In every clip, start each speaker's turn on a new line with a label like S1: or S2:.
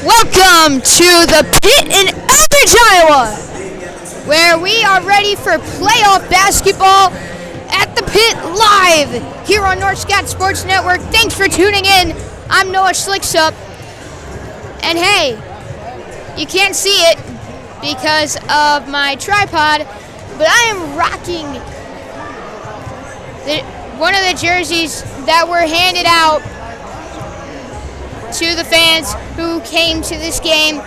S1: Welcome to the pit in Elbridge, Iowa, where we are ready for playoff basketball at the pit live here on North Scott Sports Network. Thanks for tuning in. I'm Noah Schlicksup. And hey, you can't see it because of my tripod, but I am rocking one of the jerseys that were handed out to the fans who came to this game.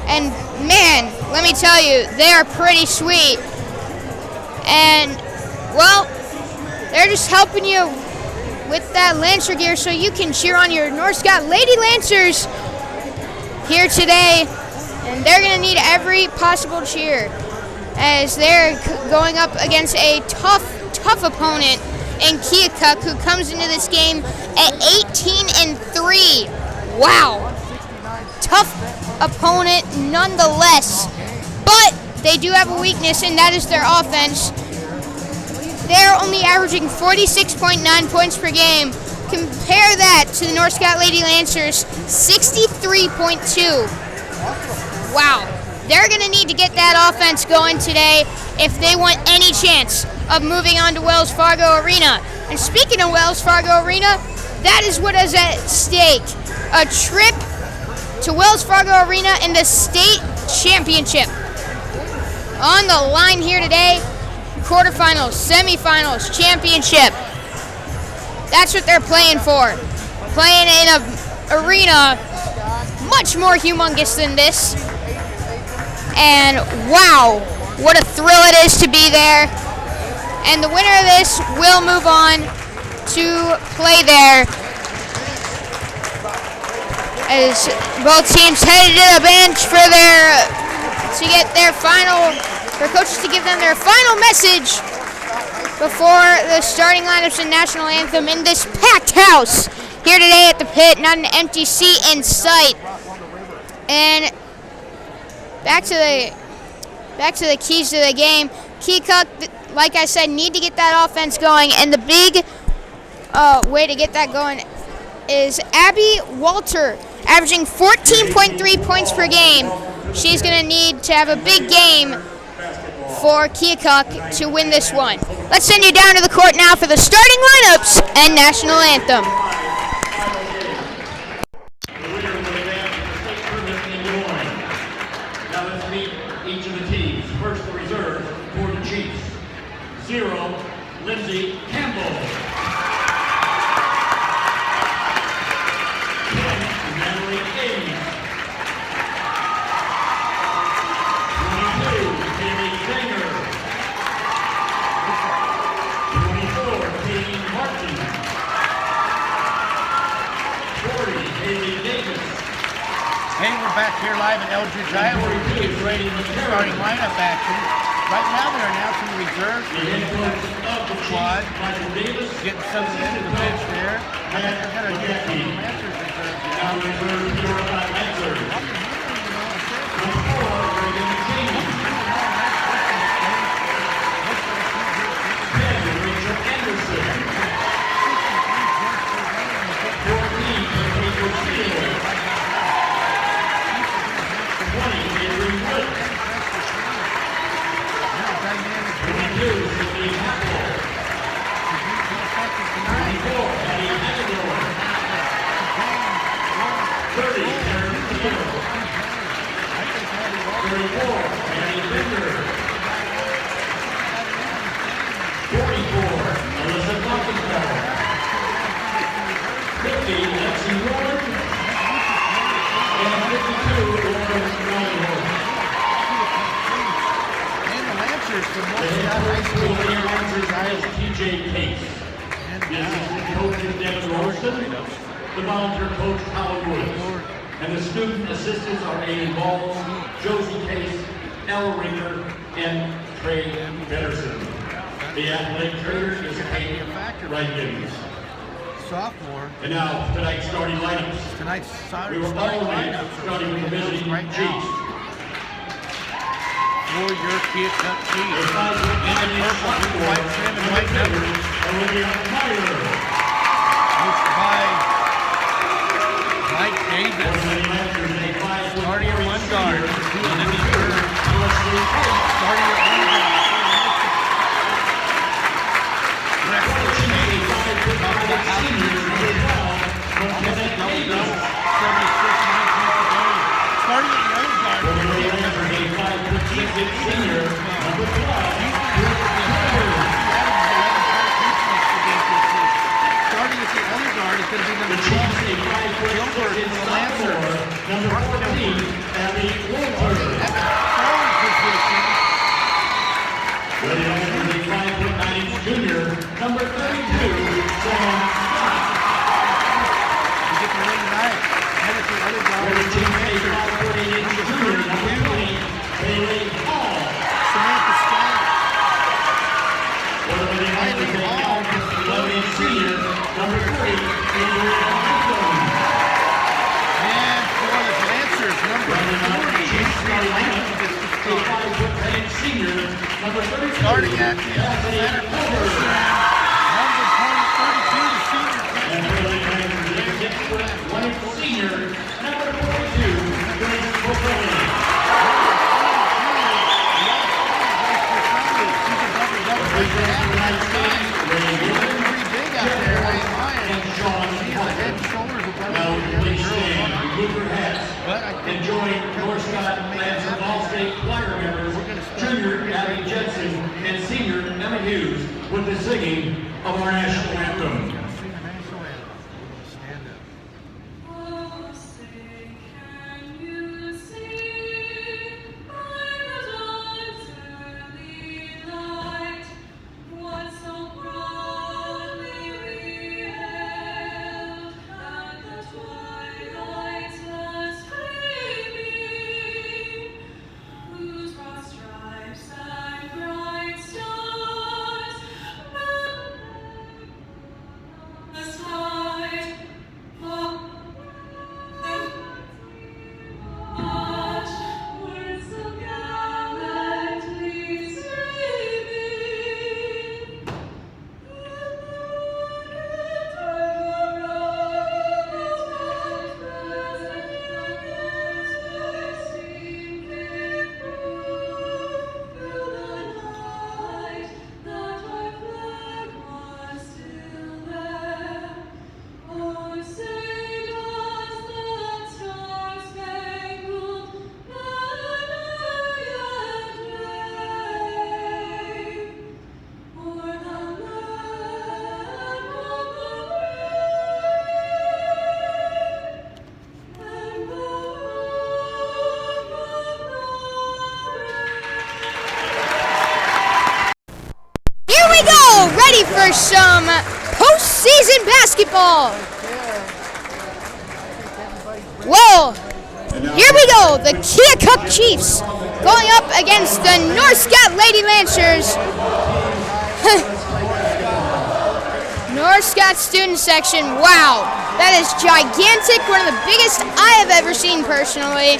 S1: And man, let me tell you, they are pretty sweet. And, well, they're just helping you with that Lancer gear so you can cheer on your North Scott Lady Lancers here today. And they're going to need every possible cheer as they're going up against a tough opponent in Keokuk, who comes into this game at 18-3. Wow. Tough opponent nonetheless. But they do have a weakness, and that is their offense. They're only averaging 46.9 points per game. Compare that to the North Scott Lady Lancers, 63.2. Wow. They're going to need to get that offense going today if they want any chance of moving on to Wells Fargo Arena. And speaking of Wells Fargo Arena, that is what is at stake. A trip to Wells Fargo Arena in the state championship. On the line here today, quarterfinals, semifinals, championship. That's what they're playing for. Playing in an arena much more humongous than this. And wow, what a thrill it is to be there. And the winner of this will move on to play there as both teams headed to the bench for coaches to give them their final message before the starting lineups and national anthem in this packed house here today at the pit. Not an empty seat in sight. And back to the keys to the game. Keokuk, like I said, need to get that offense going, and the big way to get that going is Abby Walter, averaging 14.3 points per game. She's going to need to have a big game for Keokuk to win this one. Let's send you down to the court now for the starting lineups and national anthem.
S2: Lindsay Campbell. 10, Natalie Hayes. 22, Haley Sanger. 24, Katie Martin. 40, Haley Davis.
S3: Hey, we're back here live in Elbridge, Iowa. We're getting ready for the starting lineup action. Right now they're announcing the reserves for the squad, getting some into the bench there. I think they're going to get some Lancers reserves
S2: the volunteer coach, Howard Woods, and the student assistants are Aiden Balls, Josie Case, Ella Ringer, and Trey Pedersen. The athletic trainer is Kate Reigins.
S3: Sophomore.
S2: And now, tonight's starting lineups.
S3: Tonight's
S2: we were all lineups starting with the visiting
S3: right
S2: Chiefs.
S3: For your Keokuk Chiefs.
S2: In purple,
S3: white trim, and white numbers.
S2: Olivia Meyer.
S3: Coached by
S2: The Chiefs, a 5'6" sophomore, number 14, Abby Walter. Ready for the 5'9" junior, number 32, Sam Scott.
S3: You get the ring tonight.
S2: For the Chiefs, a 5'8" junior, number 20, Bailey Hall.
S3: Samantha Scott.
S2: For the Lady Hawks, a 11 senior, number 3, Andrew Malcolm.
S3: And for the Lancers, number 40,
S2: A 5'10" senior, number 32,
S3: starting at the center position, number 32, the senior.
S2: and for the Lancers, a 6'1" senior, number 42, Grace Boffelli. Enjoying Northcott Lansing All-State Choir members, Junior Abby Jensen and Senior Emma Hughes with the singing of our national anthem.
S1: Ready for some postseason basketball. Whoa, here we go. The Keokuk Chiefs going up against the Northcott Lady Lancers. Northcott student section, wow. That is gigantic, one of the biggest I have ever seen personally.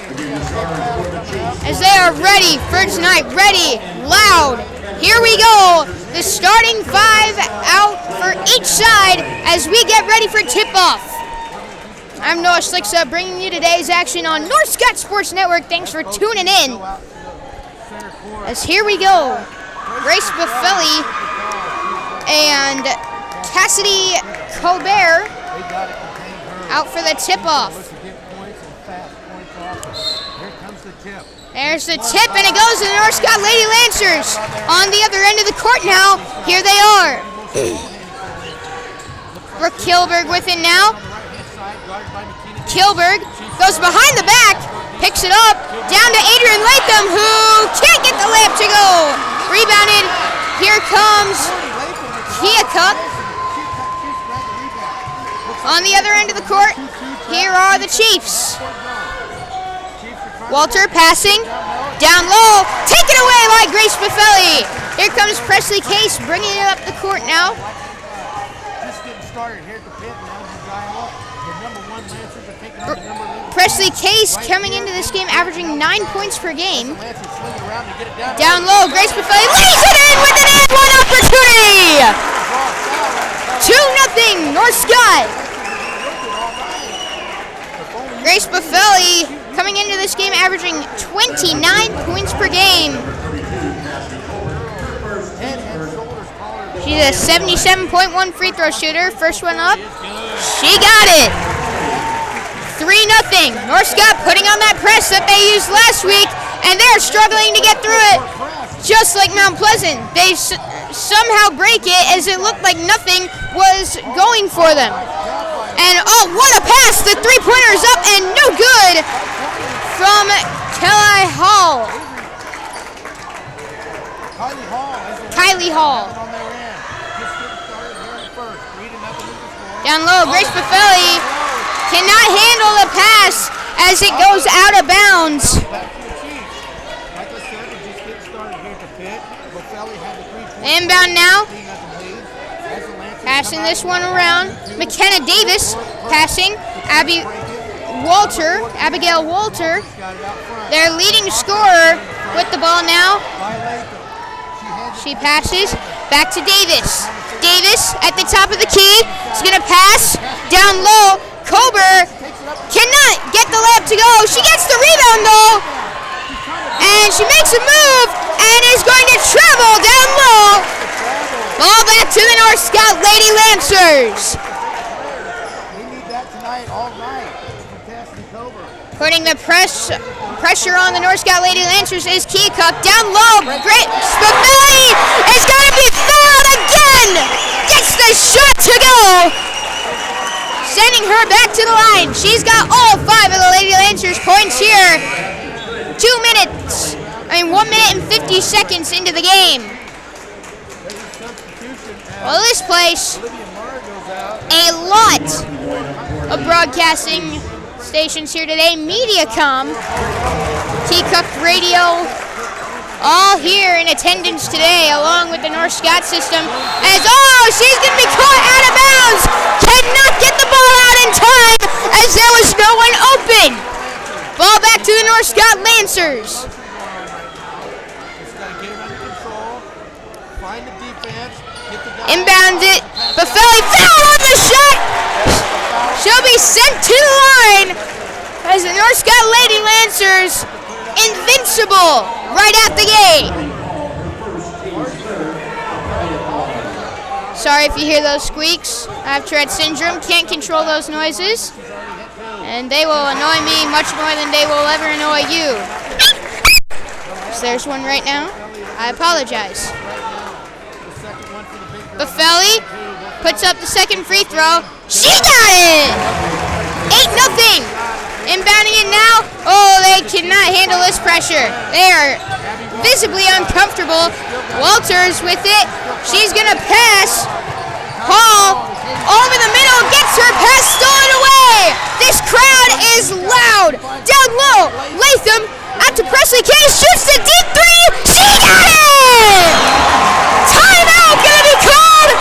S1: As they are ready for tonight, ready, loud. Here we go. The starting five out for each side as we get ready for tip-off. I'm Noah Slicksa bringing you today's action on Northcott Sports Network. Thanks for tuning in. As here we go. Grace Boffelli and Cassidy Colbert out for the tip-off. There's the tip, and it goes to the Northcott Lady Lancers. On the other end of the court now, here they are. Brooke Kilberg with it now. Kilberg goes behind the back, picks it up, down to Adrian Latham, who can't get the layup to go. Rebounded, here comes Keokuk. On the other end of the court, here are the Chiefs. Walter passing, down low, taken away by Grace Boffelli. Here comes Presley Case bringing it up the court now.
S3: Just getting started here at the pit. Now the number 1 Lancers are taking on the number 11.
S1: Presley Case coming into this game averaging 9 points per game. Down low, Grace Boffelli lays it in with an and-one opportunity. 2-0 Northcott. Grace Boffelli coming into this game averaging 29 points per game. She's a 77.1 free throw shooter. First one up. She got it. 3-0. Northcott putting on that press that they used last week, and they're struggling to get through it. Just like Mount Pleasant. They somehow break it as it looked like nothing was going for them. And oh, what a pass! The three-pointer is up and no good from Kelly Hall. Kylie Hall. Down low, Grace Buffelli cannot handle the pass as it goes out of bounds. Inbound now. Passing this one around. McKenna Davis passing. Abigail Walter, their leading scorer, with the ball now. She passes back to Davis. Davis at the top of the key. Is going to pass down low. Kober cannot get the layup to go. She gets the rebound though. And she makes a move and is going to travel down low. Ball back to the North Scout Lady Lancers. Putting the pressure on the North Scout Lady Lancers is Keokuk. Down low, great. Spavelli is going to be fouled again. Gets the shot to go. Sending her back to the line. She's got all 5 of the Lady Lancers points here. 1 minute and 50 seconds into the game. Well, this place, a lot of broadcasting stations here today. Mediacom, Keokuk Radio, all here in attendance today, along with the North Scott system. As she's going to be caught out of bounds. Cannot get the ball out in time, as there was no one open. Ball back to the North Scott Lancers. Inbounds it. Buffelli foul on the shot. She'll be sent to the line as the North Scott Lady Lancers invincible right out the gate. Sorry if you hear those squeaks. I have Tourette syndrome, can't control those noises. And they will annoy me much more than they will ever annoy you. So there's one right now. I apologize. Buffelli puts up the second free throw. She got it! 8-0. Inbounding it now. They cannot handle this pressure. They are visibly uncomfortable. Walters with it. She's going to pass. Hall over the middle, gets her pass stolen away. This crowd is loud. Down low, Latham out to Presley Case, shoots the deep three. She got it! Timeout going to be called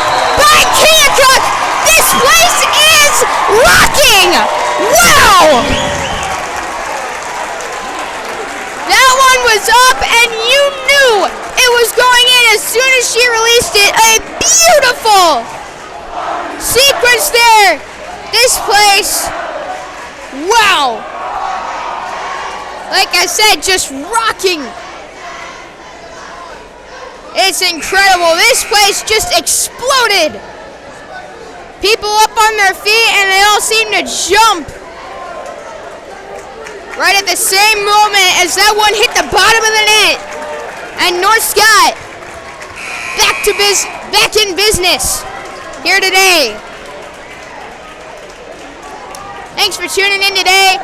S1: by Keokuk. This place is rocking. Wow! That one was up, and you knew it was going in as soon as she released it. A beautiful sequence there. This place, wow. Like I said, just rocking. It's incredible. This place just exploded. People up on their feet, and they all seem to jump right at the same moment as that one hit the bottom of the net. And North Scott back in business here today. Thanks for tuning in today.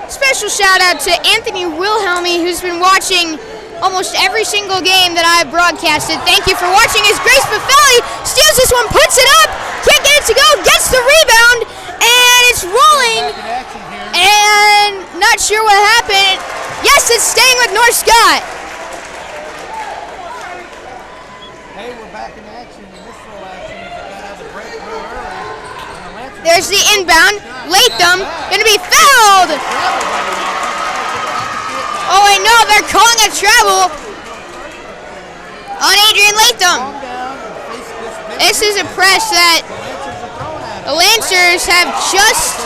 S1: Special shout out to Anthony Wilhelmy, who's been watching almost every single game that I've broadcasted. Thank you for watching as Grace Buffelli steals this one, puts it up, can't get it to go, gets the rebound, and it's rolling. And not sure what happened. Yes, it's staying with North Scott.
S3: Hey, we're back in action. In this full action, they got out of the break real early.
S1: There's the inbound. Latham going to be fouled. Oh, I know, they're calling a travel on Adrian Latham. This is a press that the Lancers have just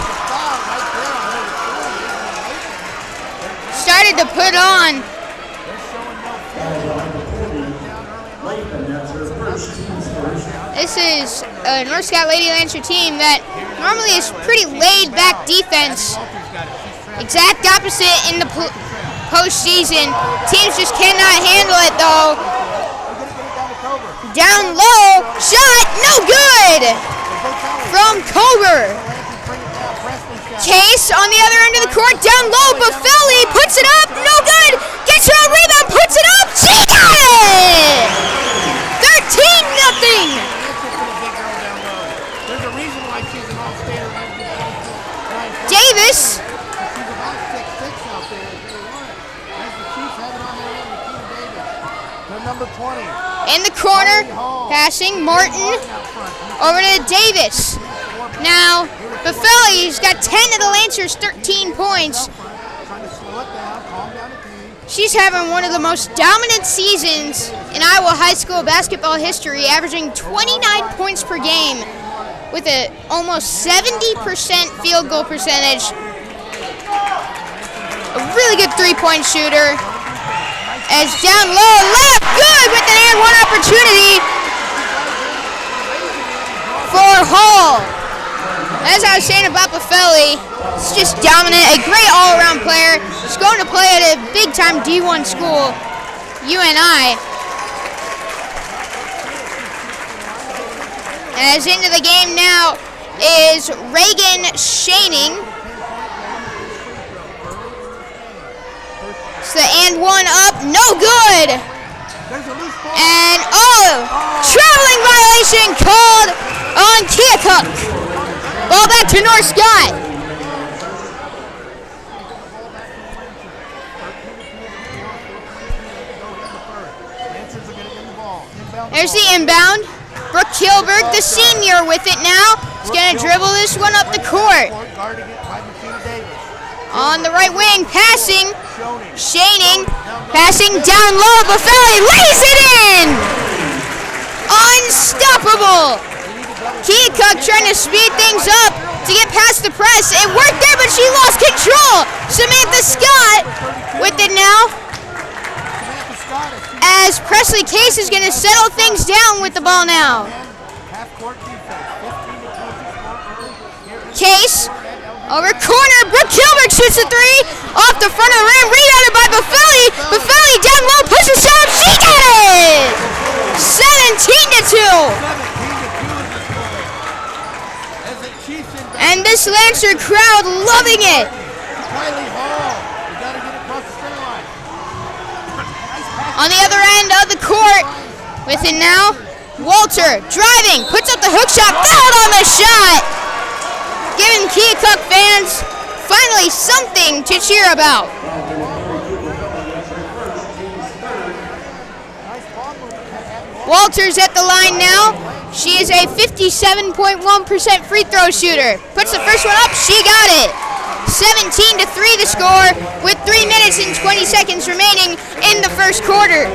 S1: started to put on. This is a North Scott Lady Lancer team that normally is pretty laid-back defense. Exact opposite in the postseason. Teams just cannot handle it, though. Down low, shot, no good from Kober. Case on the other end of the court, down low, Buffelli puts it up, no good, gets her a rebound, puts it up, she got it! 13-0!
S3: There's a reason why she's an all-stater.
S1: Davis.
S3: She's about 6'6" out there. As the Chiefs have it on their own, Keokuk Davis. They're number 20.
S1: In the corner, passing, Martin over to Davis. Now, Buffelli's got 10 of the Lancers, 13 points. She's having one of the most dominant seasons in Iowa high school basketball history, averaging 29 points per game with an almost 70% field goal percentage. A really good three-point shooter. As down low, left, good with an and one opportunity for Hall. As I was saying about Buffelli, it's just dominant, a great all-around player. She's going to play at a big-time D1 school, UNI. As into the game now is Reagan Shaning. It's the and one up, no good. And traveling violation called on Keokuk. Ball back to North Scott. There's the inbound. Brooke Kilberg, the senior, with it now. He's going to dribble this one up the court. On the right wing, passing. Shaning, passing down low. Buffelli lays it in. Unstoppable. Keokuk trying to speed things up to get past the press. It worked there, but she lost control. Samantha Scott with it now. As Presley Case is going to settle things down with the ball now. Case over corner. Brooke Kilberg shoots a three off the front of the rim. Rebounded by Buffelli. Buffelli down low, pushes shot. She got it. 17-2. And this Lancer crowd loving it. On the other end of the court, with it now, Walter driving, puts up the hook shot, fouled on the shot. Giving Keokuk fans finally something to cheer about. Walter's at the line now. She is a 57.1% free throw shooter. Puts the first one up, she got it. 17-3 the score with 3 minutes and 20 seconds remaining in the first quarter.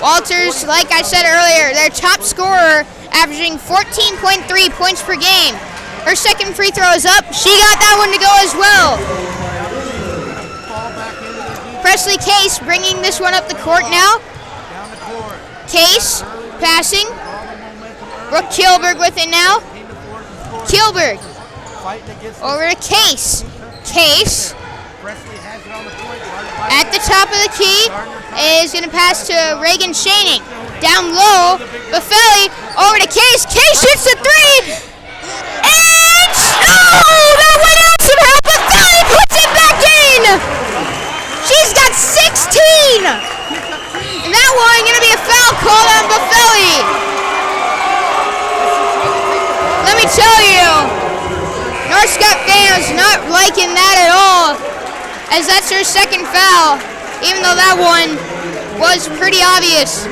S1: Walters, like I said earlier, their top scorer, averaging 14.3 points per game. Her second free throw is up. She got that one to go as well. Presley Case bringing this one up the court now. Case, passing. Brooke Kilberg with it now. Kilberg, over to Case. Case, at the top of the key, is going to pass to Reagan Shaning. Down low, Buffelli, over to Case. Case shoots the three. And, that went out somehow. Buffelli puts it back in. She's got 16. And that one going to be a foul called on Buffelli. Let me tell you, North Scott fans not liking that at all, as that's her second foul, even though that one was pretty obvious.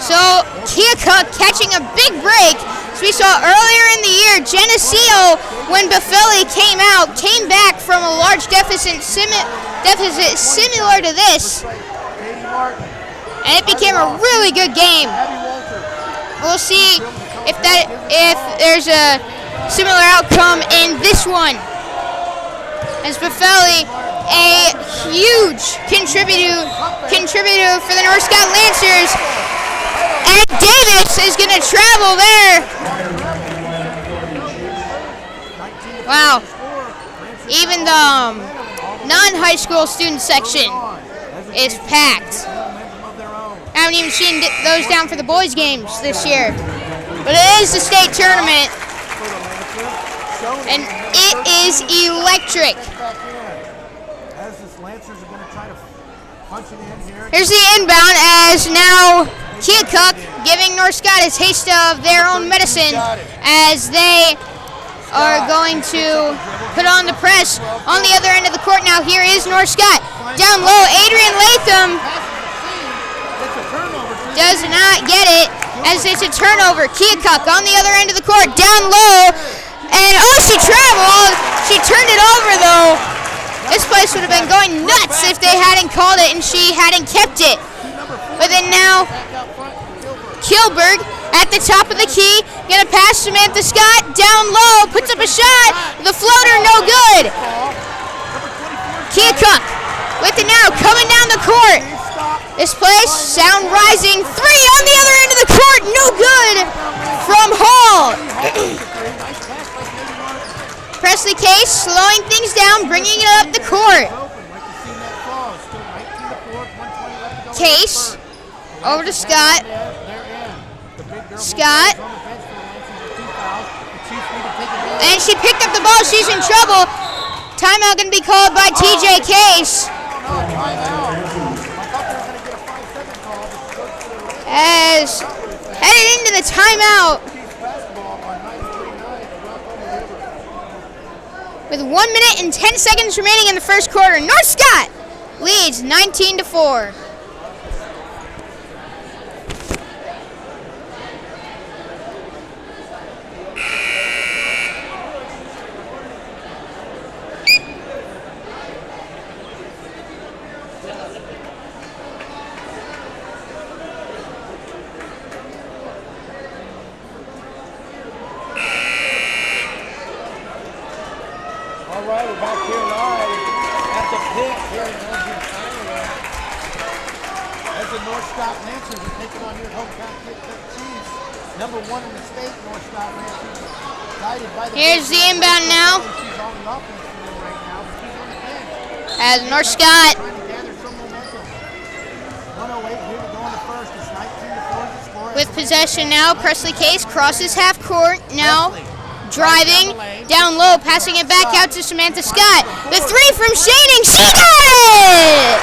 S1: So Keokuk catching a big break. As we saw earlier in the year, Geneseo, when Buffelli came out, came back from a large deficit similar to this, and it became a really good game. We'll see if there's a similar outcome in this one. As Buffelli, a huge contributor for the North Scott Lancers, and Davis is going to travel there. Wow. Even the non-high school student section is packed. haven't even seen those down for the boys' games this year. But it is the state tournament, and it is electric. Here's the inbound as now Keokuk giving North Scott a taste of their own medicine as they are going to put on the press. On the other end of the court now, here is North Scott. Down low, Adrian Latham does not get it as it's a turnover. Keokuk on the other end of the court, down low, and she traveled. She turned it over though. This place would have been going nuts if they hadn't called it and she hadn't kept it. But then now, Kilberg at the top of the key, gonna pass Samantha Scott, down low, puts up a shot, the floater no good. Keokuk with it now, coming down the court. This place, sound rising, three on the other end of the court, no good from Hall. Presley Case slowing things down, bringing it up the court. Case over to Scott. Scott. And she picked up the ball. She's in trouble. Timeout going to be called by TJ Case. As headed into the timeout. With 1 minute and 10 seconds remaining in the first quarter, North Scott leads 19-4. Here's the inbound now. As North Scott with possession now. Presley Case crosses half court now. Driving down low, passing it back out to Samantha Scott. The three from Shaning. She got it!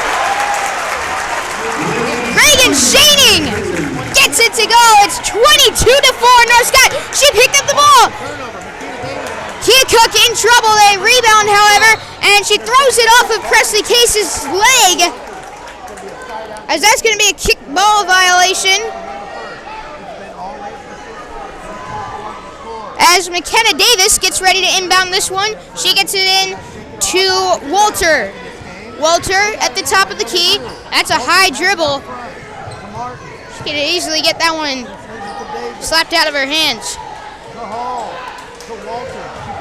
S1: Reagan Shaning gets it to go. It's 22-4 North Scott. She picked up the ball. Keokuk in trouble. They rebound, however, and she throws it off of Presley Case's leg. As that's going to be a kick ball violation. As McKenna Davis gets ready to inbound this one, she gets it in to Walter. Walter at the top of the key. That's a high dribble. She could easily get that one slapped out of her hands.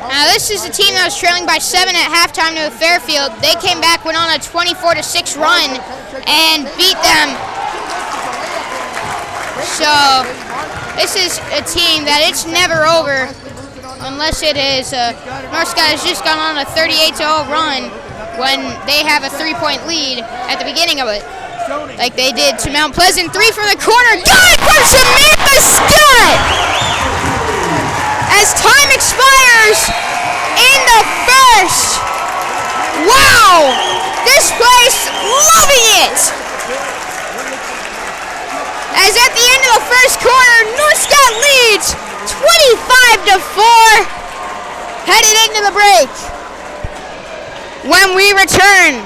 S1: Now this is a team that was trailing by 7 at halftime to Fairfield. They came back, went on a 24-6 run, and beat them. So this is a team that it's never over unless it is. North Scott has just gone on a 38-0 run when they have a 3-point lead at the beginning of it, like they did to Mount Pleasant. Three from the corner. Good from Samantha Scott! As time expires in the first. Wow! This place loving it! As at the end of the first quarter, North Scott leads 25-4. Headed into the break. When we return,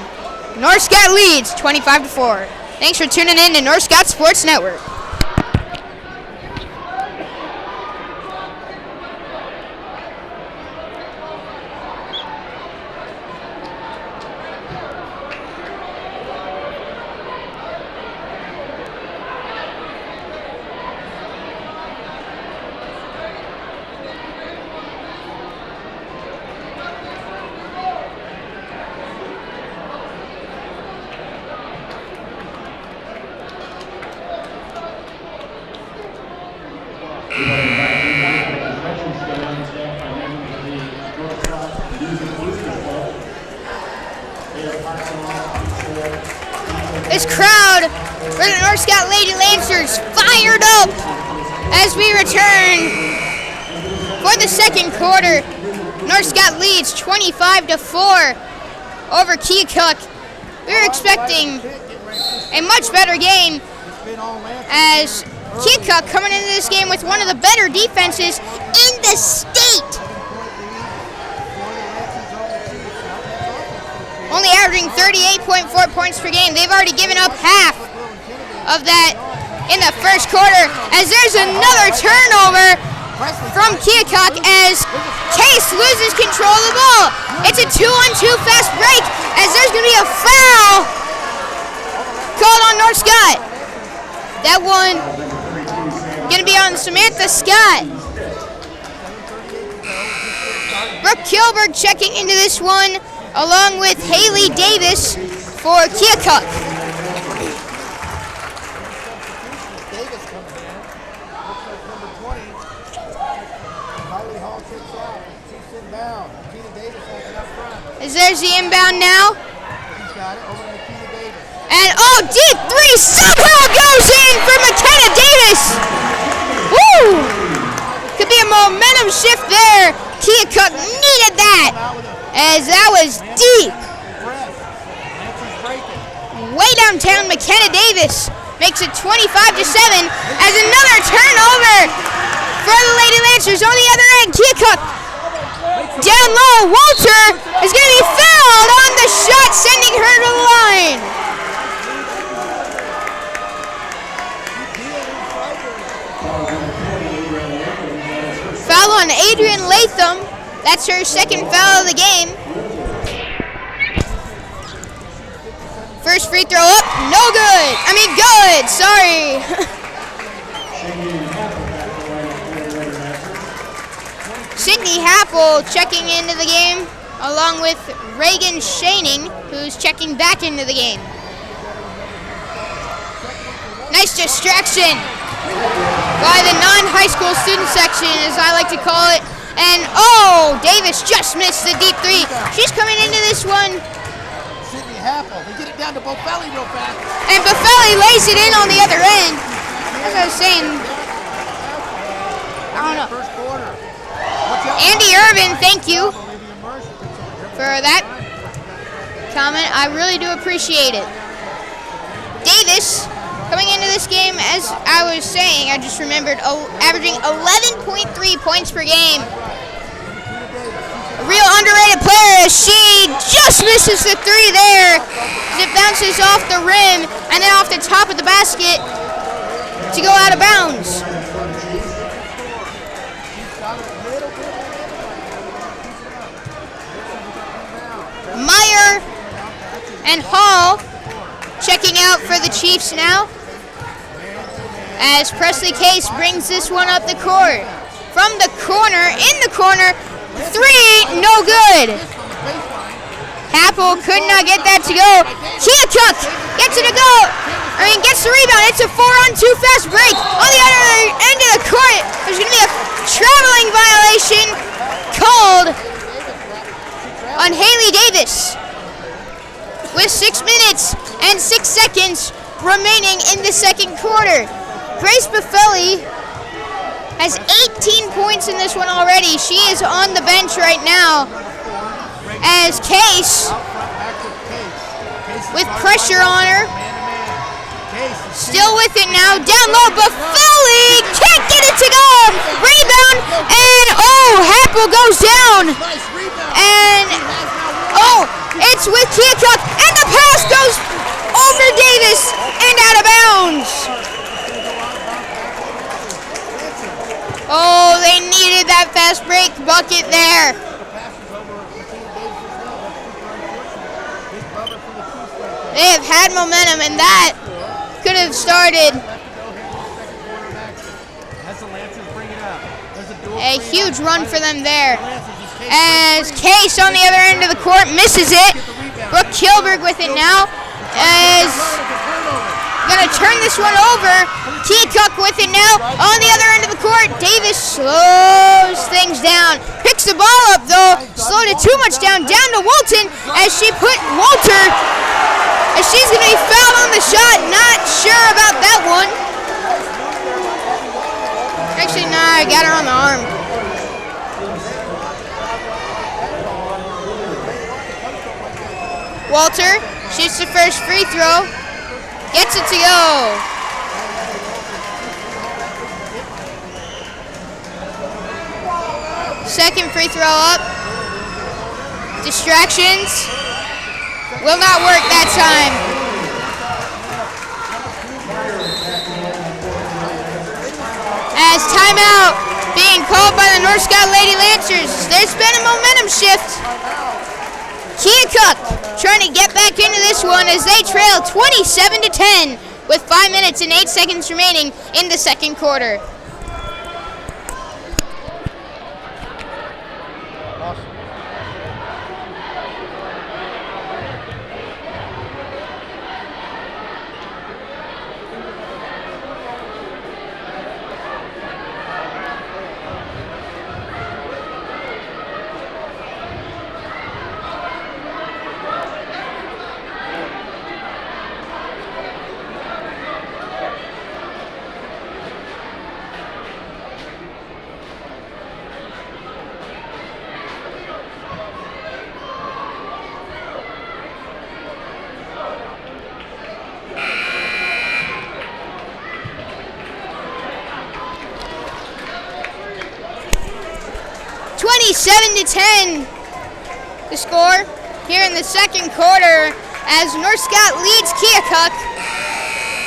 S1: North Scott leads 25-4. Thanks for tuning in to North Scott Sports Network. This crowd for the North Scott Lady Lancers fired up as we return for the second quarter. North Scott leads 25-4 over Keokuk. We were expecting a much better game as Keokuk coming into this game with one of the better defenses in the state. Only averaging 38.4 points per game. They've already given up half of that in the first quarter as there's another turnover from Keokuk as Case loses control of the ball. It's a 2-on-2 fast break as there's going to be a foul called on North Scott. That one going to be on Samantha Scott. Brooke Kilberg checking into this one along with Haley Davis for Keokuk. As there's the inbound now. And deep three somehow goes in for McKenna Davis. Woo! Could be a momentum shift there. Keokuk needed that as that was deep. Way downtown, McKenna Davis makes it 25-7 as another turnover for the Lady Lancers on the other end. Keokuk down low. Walter is going to be fouled on the shot, sending her to the line. Foul on Adrian Latham. That's her second foul of the game. First free throw up, no good. I mean good, sorry. Sydney Happel checking into the game along with Reagan Shaning, who's checking back into the game. Nice distraction by the non-high school student section, as I like to call it. And Davis just missed the deep three. She's coming into this one.
S3: Sydney Happel, they get it down to Boffelli real fast.
S1: And Boffelli lays it in on the other end. As I was saying, I don't know.
S3: First quarter.
S1: Andy Irvin, thank you for that comment. I really do appreciate it. Davis coming into this game, as I was saying, I just remembered, averaging 11.3 points per game. A real underrated player as she just misses the three there. As it bounces off the rim and then off the top of the basket to go out of bounds. Meyer and Hall checking out for the Chiefs now as Presley Case brings this one up the court. From the corner, in the corner, three, no good. Happel could not get that to go. Keokuk gets it to go. Gets the rebound. It's a 4-on-2 fast break. On the other end of the court, there's going to be a traveling violation called on Haley Davis. With 6 minutes and 6 seconds remaining in the second quarter. Grace Buffelli has 18 points in this one already. She is on the bench right now as Case, with pressure on her, still with it now, down low, Buffelli can't get it to go. Rebound, and Happel goes down. And it's with Keokuk, and the pass goes over Davis and out of bounds. They needed that fast break bucket there. They have had momentum, and that could have started a huge run for them there. As Case on the other end of the court misses it. Brooke Kilberg with it now. As going to turn this one over. Keokuk with it now. On the other end of the court, Davis slows things down. Picks the ball up though. Slowed it too much down. Down to Walton as she put Walter And she's going to be fouled on the shot. Not sure about that one. Actually, nah, I got her on the arm. Walter shoots the first free throw. Gets it to go. Second free throw up. Distractions. Will not work that time. As timeout being called by the North Scott Lady Lancers. There's been a momentum shift. Keokuk trying to get back into this one as they trail 27-10 with 5 minutes and 8 seconds remaining in the second quarter. To 10, the score here in the second quarter as North Scott leads Keokuk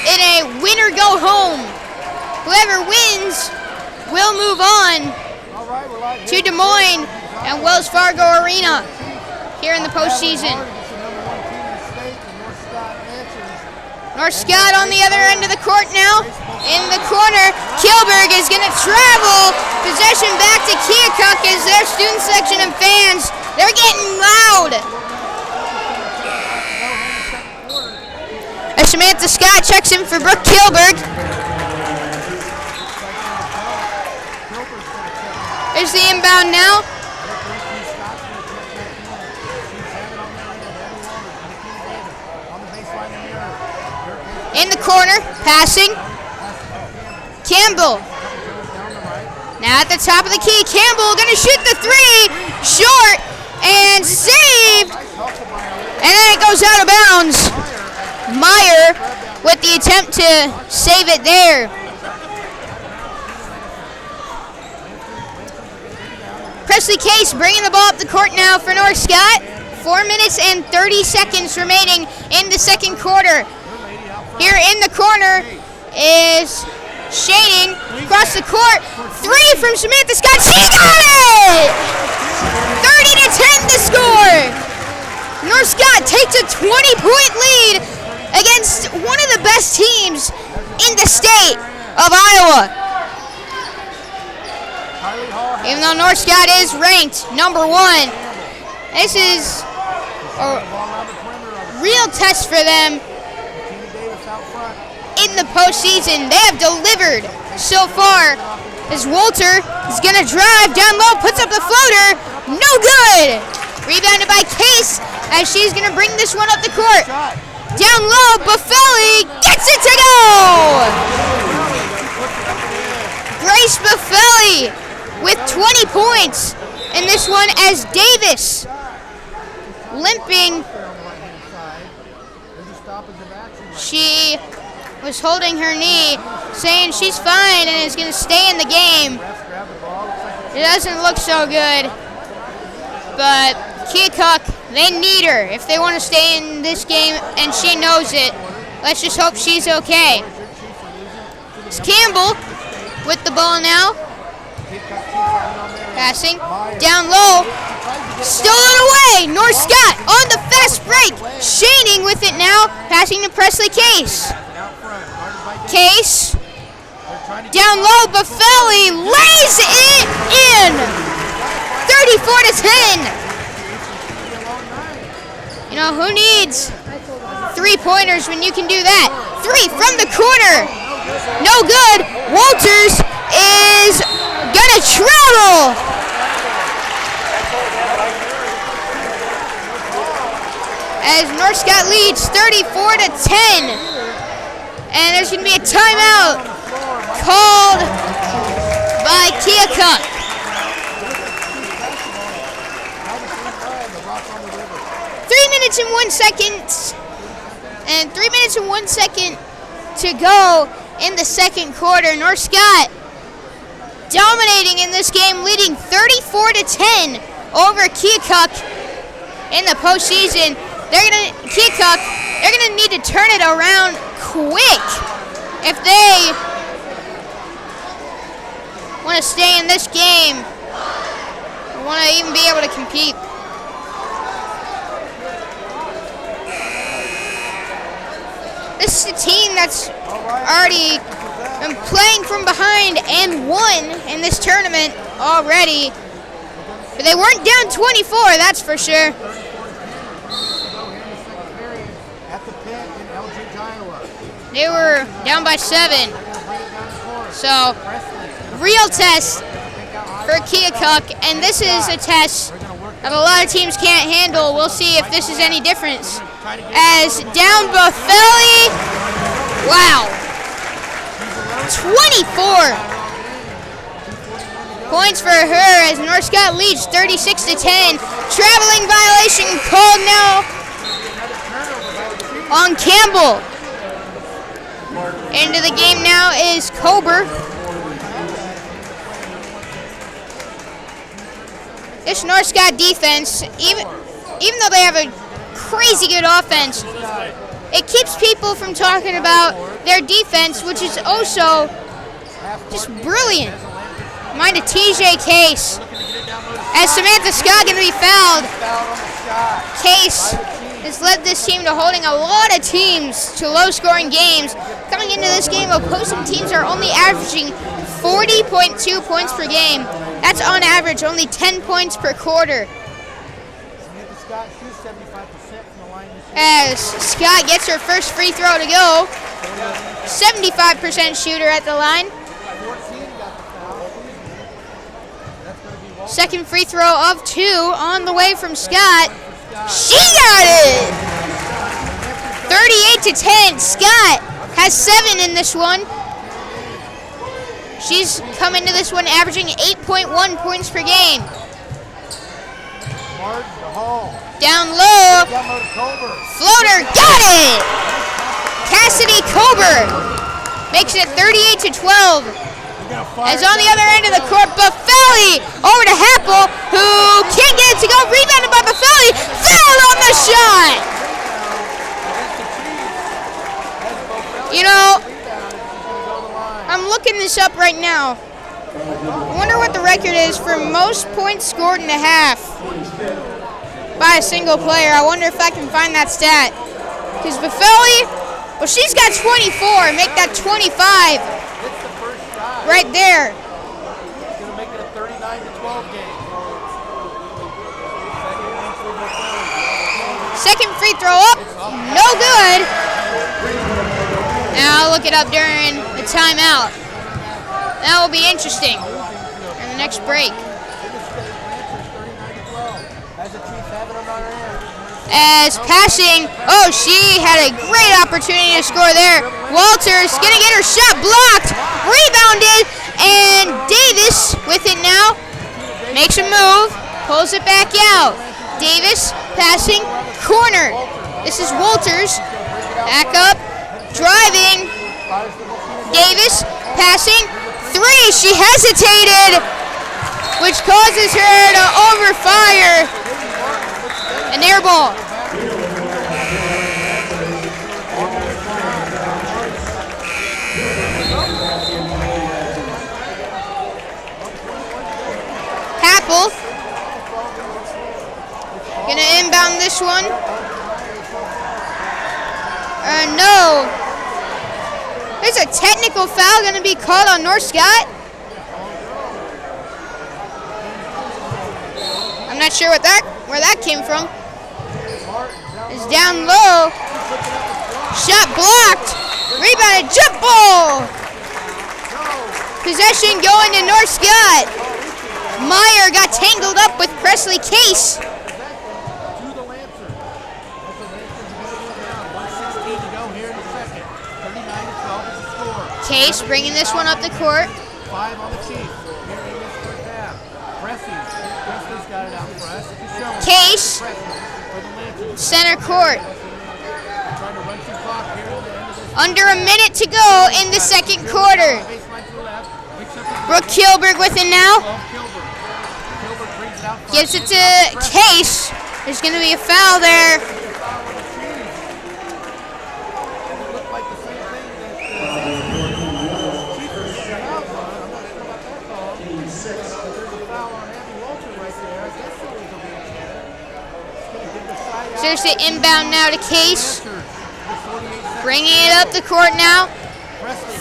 S1: in a win or go home. Whoever wins will move on to Des Moines and Wells Fargo Arena here in the postseason. North Scott on the other end of the court now. In the corner, Kilberg is going to travel possession back to Keokuk as their student section and fans, they're getting loud. As Samantha Scott checks in for Brooke Kilberg. There's the inbound now. In the corner, passing. Campbell. Now at the top of the key, Campbell gonna shoot the three. Short and saved. And then it goes out of bounds. Meyer with the attempt to save it there. Presley Case bringing the ball up the court now for North Scott. 4 minutes and 30 seconds remaining in the second quarter. Here in the corner is Shading across the court. Three from Samantha Scott. She's got it! 30-10 the score. North Scott takes a 20-point lead against one of the best teams in the state of Iowa. Even though North Scott is ranked number 1, this is a real test for them in the postseason. They have delivered so far as Walter is going to drive down low, puts up the floater, no good. Rebounded by Case as she's going to bring this one up the court. Down low, Buffelli gets it to go. Grace Buffelli with 20 points in this one as Davis limping. She was holding her knee, saying she's fine and is going to stay in the game. It doesn't look so good, but Keokuk, they need her if they want to stay in this game, and she knows it. Let's just hope she's okay. It's Campbell with the ball now. Passing, down low, stolen away. North Scott on the fast break. Shading with it now, passing to Presley Case. Case, down low, Buffelli lays it in. 34-10. You know, who needs 3-pointers when you can do that? 3 from the corner. No good. Walters is gonna travel. As as North Scott leads 34-10. And there's going to be a timeout called by Keokuk. 3 minutes and 1 second. And 3 minutes and 1 second to go in the second quarter. North Scott dominating in this game, leading 34-10 over Keokuk in the postseason. Keokuk, they're gonna need to turn it around quick if they want to stay in this game or want to even be able to compete. This is a team that's already been playing from behind and won in this tournament already. But they weren't down 24, that's for sure. They were down by 7. So, real test for Keokuk, and this is a test that a lot of teams can't handle. We'll see if this is any difference. As down Buffelli, wow, 24 points for her as North Scott leads 36-10. Traveling violation called now on Campbell. Into the game now is Kober. This North Scott defense, even though they have a crazy good offense, it keeps people from talking about their defense, which is also just brilliant. Mind a TJ Case. As Samantha Scott going to be fouled. Case has led this team to holding a lot of teams to low-scoring games. Coming into this game, opposing teams are only averaging 40.2 points per game. That's on average only 10 points per quarter. As Scott gets her first free throw to go. 75% shooter at the line. Second free throw of 2 on the way from Scott. She got it! 38-10. Scott has 7 in this one. She's come into this one averaging 8.1 points per game. Down low. Floater, got it! Cassidy Kober makes it 38-12. As on the other end of the court, Buffelli over to Happel, who can't get it to go. Rebounded by Buffelli. Foul on the shot! You know, I'm looking this up right now. I wonder what the record is for most points scored in a half by a single player. I wonder if I can find that stat. Because Buffelli, well, she's got 24. Make that 25 right there.
S3: It's going to make it a 39-12 game.
S1: Second free throw up. No good. Now I'll look it up during the timeout. That will be interesting in the next break. As passing, oh, she had a great opportunity to score there. Walters gonna get her shot blocked, rebounded, and Davis with it now. Makes a move, pulls it back out. Davis passing, corner. This is Walters, back up, driving. Davis passing, 3, she hesitated, which causes her to overfire. An air ball. Happel. Gonna inbound this one. No. There's a technical foul gonna be called on North Scott. I'm not sure where that came from. Is down low. Shot blocked. Rebounded, jump ball. Possession going to North Scott. Meyer got tangled up with Presley Case. Case bringing this one up the court.
S3: 5 on the Chiefs. Here in this first half. Pressing. Presley's got it out press.
S1: Case, center court.
S3: Trying to run some clock here at the end of this.
S1: Under a minute to go in the second quarter.
S3: Baseline to the left. Picks up the
S1: Brooke Kilberg with it now.
S3: Kilburg. Kilburg brings it out front.
S1: Gives it to Case. There's going to be a foul there.
S3: Looked like the same thing that Chiefs were getting out on. I'm not sure about that call. But there's a foul on Abby Walter right there. I guess it was a wheelchair. It's going to give the side out.
S1: There's the inbound now to Case.
S3: With 48 seconds.
S1: Bringing it up the court now.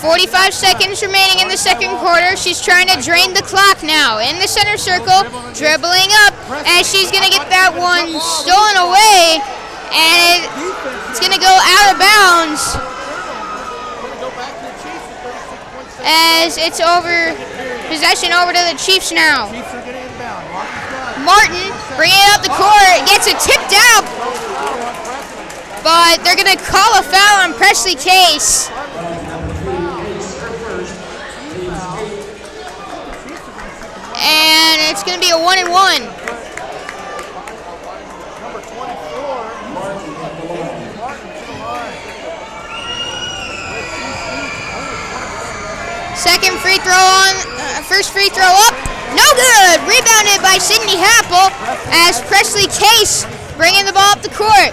S1: 45 seconds remaining in the second quarter. She's trying to drain the clock now. In the center circle, dribbling up, and she's going to get that one stolen away, and it's going to go out of bounds as it's over, possession over to the Chiefs now.
S3: Chiefs are going to inbound.
S1: Martin bringing it up the court, gets it tipped out, but they're going to call a foul on Presley Case. And it's going to be a 1-1.
S3: Number 24,
S1: Second free throw on, first free throw up, no good. Rebounded by Sydney Happel as Presley Case bringing the ball up the court.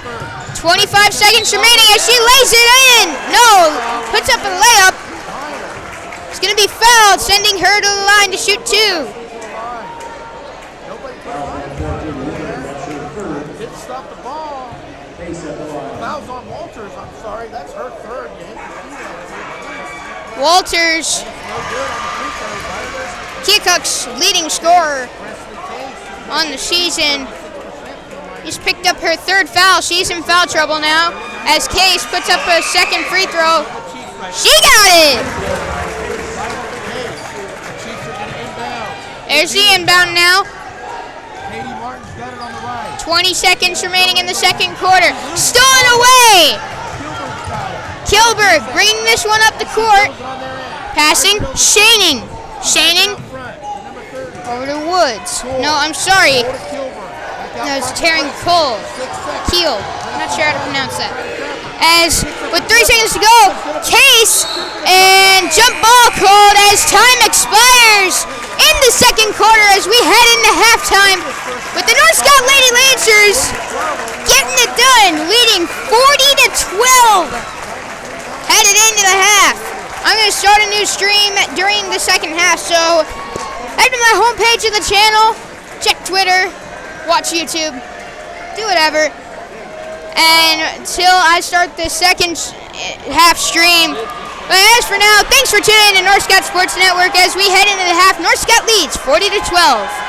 S1: 25 seconds remaining as she lays it in. No, puts up a layup. It's going to be fouled, sending her to the line to shoot 2.
S3: didn't stop the ball. Fouls on Walters. I'm sorry, that's her third. You hate to see that.
S1: Walters,
S3: No good on the free throws either.
S1: Keokuk's leading scorer on the season. He's picked up her third foul. She's in foul trouble now as Case puts up a second free throw. She got it! There's the inbound now. 20 seconds remaining in the second quarter. Stolen away! Kilberg bringing this one up the court. Passing, Shaning. Shaning over to Woods. No, I'm sorry. No, it's Taryn Cole. Keel. I'm not sure how to pronounce that. As with 3 seconds to go, Case and jump ball called as time expires in the second quarter as we head into halftime with the North Scott Lady Lancers getting it done, leading 40-12. Headed into the half. I'm going to start a new stream during the second half, so head to my homepage of the channel, check Twitter, watch YouTube, do whatever. And until I start the second half stream. But as for now, thanks for tuning in to North Scott Sports Network as we head into the half. North Scott leads 40-12.